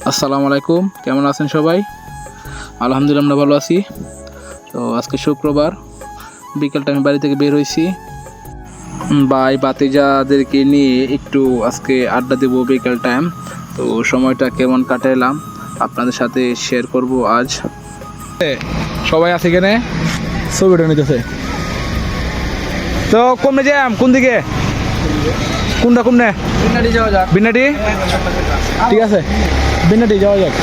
আসসালামু আলাইকুম, কেমন আছেন সবাই? আলহামদুলিল্লাহ আমরা ভালো আছি। তো আজকে শুক্রবার বিকেলটা আমি বাড়ি থেকে বের হয়েছি ভাই বাতিজাদেরকে নিয়ে একটু আজকে আড্ডা দেবো বিকেল টাইম। তো সময়টা কেমন কাটাইলাম আপনাদের সাথে শেয়ার করব আজ। সবাই আছে এখানে ছবিটা নিতেছে। তো কমে যাম কোন দিকে, কোনটা কমনে? বিন্নাটি যাওয়া যাক। বিন্নাটি ঠিক আছে, বিন্নাটি যাওয়া যাক।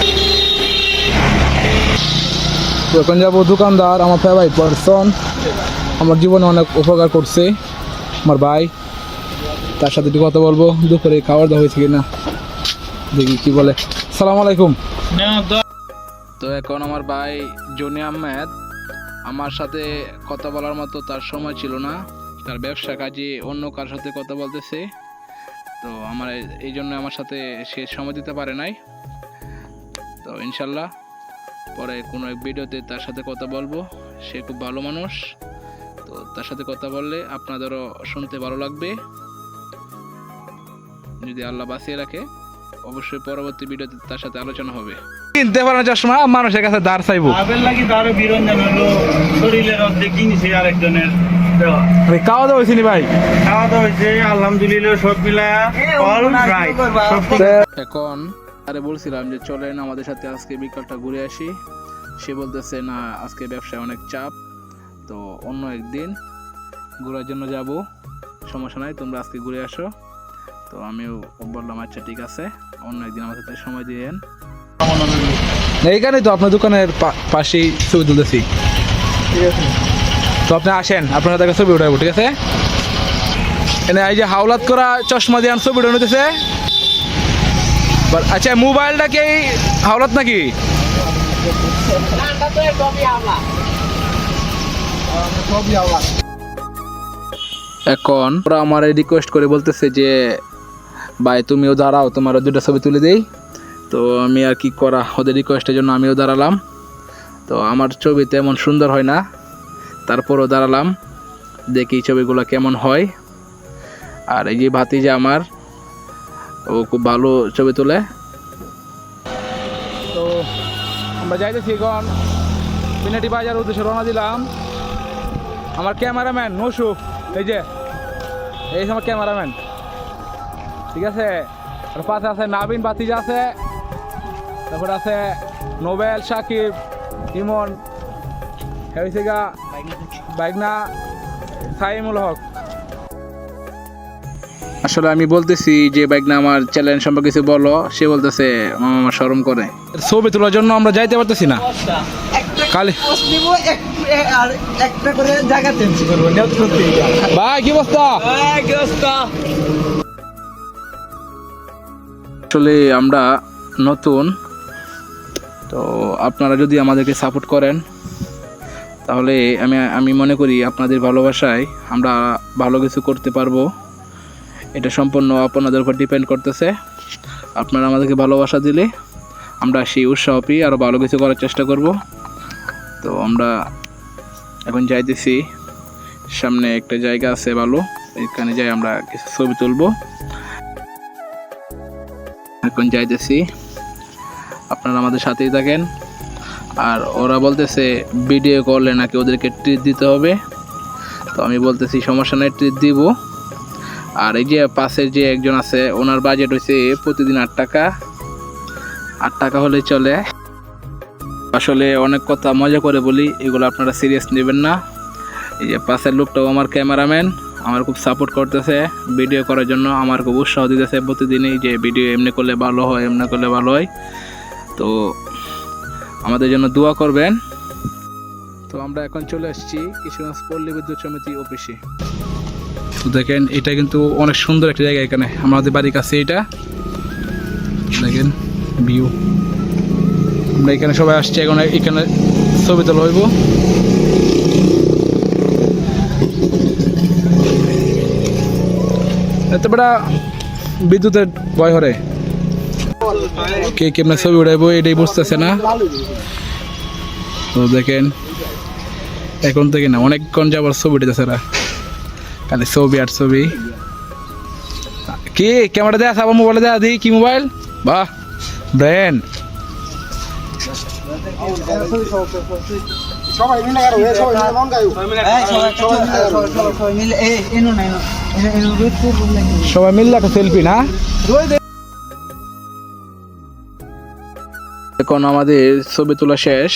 তো এখন যাবো দোকানদার, আমার ফেভারিট পারসন, আমার জীবনে অনেক উপকার করছে আমার ভাই, তার সাথে একটু কথা বলবো। দুপুরে খাবার দাওয়া হয়েছে কিনা দেখি কি বলে। সালাম আলাইকুম। তো এখন আমার ভাই জনি আহমেদ আমার সাথে কথা বলার মতো তার সময় ছিল না, তার ব্যবসা কাজে অন্য কার সাথে কথা বলতেছে। তো আমার এই জন্য আমার সাথে সে সময় দিতে পারে নাই। তো ইনশাল্লাহ পরে কোনো এক ভিডিওতে তার সাথে কথা বলবো। সে খুব ভালো মানুষ, তো তার সাথে কথা বললে আপনাদেরও শুনতে ভালো লাগবে। যদি আল্লাহ বাঁচিয়ে রাখে অবশ্যই পরবর্তী ভিডিওতে তার সাথে আলোচনা হবে। কিনতে পারে না চশমা, মানুষের কাছে দাঁড় চাইবো। আবেল লাগি তার বিরঞ্জন হলো, শরীরের অর্ধেক কিনেছে আরেকজনের। খাওয়া দাওয়া হয়েছে ভাই? খাওয়া দাওয়া হয়েছে আলহামদুলিল্লাহ, সব মিলায়া অল রাইট। এখন আরে বলছিলাম যে চলেন আমাদের সাথে আজকে বিকালটা ঘুরে আসি। সে বলতেছে না, আজকে ব্যবসায় অনেক চাপ, তো অন্য একদিন ঘোরার জন্য যাব। সমস্যা নাই, তোমরা আজকে ঘুরে আসো। তো আমিও বললাম আচ্ছা ঠিক আছে, অন্য একদিন আমার সাথে সময় দিয়েন। এইখানে তো আপনার দোকানের পাশেই ছবি তুলতেছি, ঠিক আছে? তো আপনি আসেন, আপনার তাকে ছবি উঠাবো, ঠিক আছে? এনে এই যে হাওলাত করা চশমা দিয়ে ছবি উঠাইতেছে। আচ্ছা, মোবাইলটা কি হাওলাত নাকি? এখন ওরা আমার রিকোয়েস্ট করে বলতেছে যে ভাই তুমিও দাঁড়াও, তোমারও দুটো ছবি তুলে দেই। তো আমি আর কি করা, ওদের রিকোয়েস্টের জন্য আমিও দাঁড়ালাম। তো আমার ছবি তেমন সুন্দর হয় না, তারপরও দাঁড়ালাম, দেখি ছবিগুলো কেমন হয়। আর এই যে ভাতিজা আমার, ও খুব ভালো ছবি তোলে। তো আমরা যাইতেছি এখন বিনাটি বাজার উদ্দেশ্যে রওনা দিলাম। আমার ক্যামেরাম্যান নসু, এই যে এই আমার ক্যামেরাম্যান, ঠিক আছে? আর পাশে আছে নাবিন বাতিজা আছে, তারপরে আছে নোবেল, সাকিব, ইমন, হেসিগা, বাইগনা, সাইমুল হক। আসলে আমি বলতেছি যে বাইগনা আমার চ্যালেঞ্জ সম্পর্কে কিছু বলো, সে বলতেছে আমার শরম করে। ছবি তোলার জন্য আমরা যাইতে পারতেছি না। কালি ভাই কি অবস্থা? আসলে আমরা নতুন, তো আপনারা যদি আমাদেরকে সাপোর্ট করেন তাহলে আমি মনে করি আপনাদের ভালোবাসায় আমরা ভালো কিছু করতে পারবো। এটা সম্পূর্ণ আপনাদের উপর ডিপেন্ড করতেছে। আপনারা আমাদেরকে ভালোবাসা দিলে আমরা সেই উৎসাহ পেয়ে আরও ভালো কিছু করার চেষ্টা করব। তো আমরা এখন যাইতেছি, সামনে একটা জায়গা আছে ভালো, এখানে যাই আমরা কিছু ছবি তুলবো। এখন যাইতেছি, আপনারা আমাদের সাথেই থাকেন। আর ওরা বলতেছে ভিডিও করলে নাকি ওদেরকে ট্রিট দিতে হবে। তো আমি বলতেছি সমস্যা নেই, ট্রিট দিব। আর এই যে পাশের যে একজন আছে, ওনার বাজেট হয়েছে প্রতিদিন 8 টাকা। 8 টাকা হলে চলে। আসলে অনেক কথা মজা করে বলি, এগুলো আপনারা সিরিয়াস নেবেন না। এই যে পাশের লোকটাও আমার ক্যামেরাম্যান, আমার খুব সাপোর্ট করতেছে ভিডিও করার জন্য, আমার খুব উৎসাহ দিতেছে প্রতিদিনই যে ভিডিও এমনি করলে ভালো হয়, এমনি করলে ভালো হয়। তো আমাদের জন্য দোয়া করবেন। তো আমরা এখন চলে আসছি কিশোরগঞ্জ পল্লী বিদ্যুৎ সমিতি অফিসে। তো দেখেন এটা কিন্তু অনেক সুন্দর একটা জায়গা, এখানে আমাদের বাড়ির কাছে। এটা দেখেন ভিউ, আমরা এখানে সবাই আসছি এখন, এখানে ছবি তোলা হইব। এত বড় বিদ্যুতের ভয় হরে, কে কেমন ছবি উঠাইবো এটাই বুঝতেছে না। তো দেখেন এখন থেকে না অনেকক্ষণ যাবার ছবি উঠেছে, খালি ছবি আর ছবি। কি ক্যামেরা দেয়া আছে, আবার মোবাইলে দেয়া দিই কি মোবাইল? বাহ ব্রেন সবাই মিলে আর ওই সবাই মিলে মন গায়ু সবাই মিলে এই এনো না এনো রুদপুর নাকি সবাই মিললে একটা সেলফি না এখন আমাদের ছবি তোলা শেষ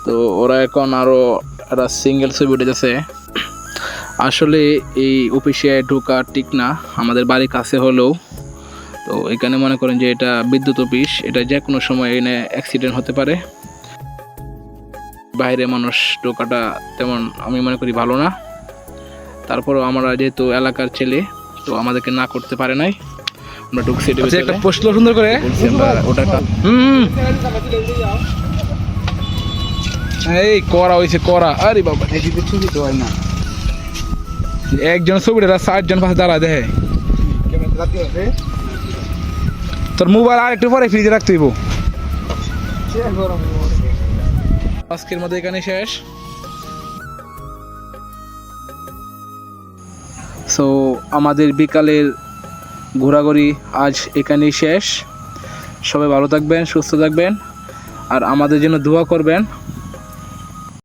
তো ওরা এখন আরো একটা সিঙ্গেল ছবি উঠেছে আসলে এই অফিসে ঢোকা ঠিক না আমাদের বাড়ির কাছে হলেও তো এখানে মনে করেন যে এটা বিদ্যুৎ অফিস এটা যে কোনো সময় এনে অ্যাক্সিডেন্ট হতে পারে বাইরে মানুষ ঢোকাটা তেমন আমি মনে করি ভালো না তারপরেও আমরা যেহেতু এলাকার ছেলে তো আমাদেরকে না করতে পারে নাই আমরা ঢুকছি একটা পোস্ট সুন্দর করে ওটা এই করা হয়েছে করা আরে বাবা এদিকে ছবি তো হয় না একজন ছবিটা 60 জন পাশে দাঁড়া দেখে তোর মোবাইল আর একটু পরে ফ্রিজে রাখতে হইব আজকের মধ্যে এখানে শেষ সো আমাদের বিকালের ঘোরাঘুরি আজ এখানেই শেষ সবাই ভালো থাকবেন সুস্থ থাকবেন আর আমাদের জন্য দোয়া করবেন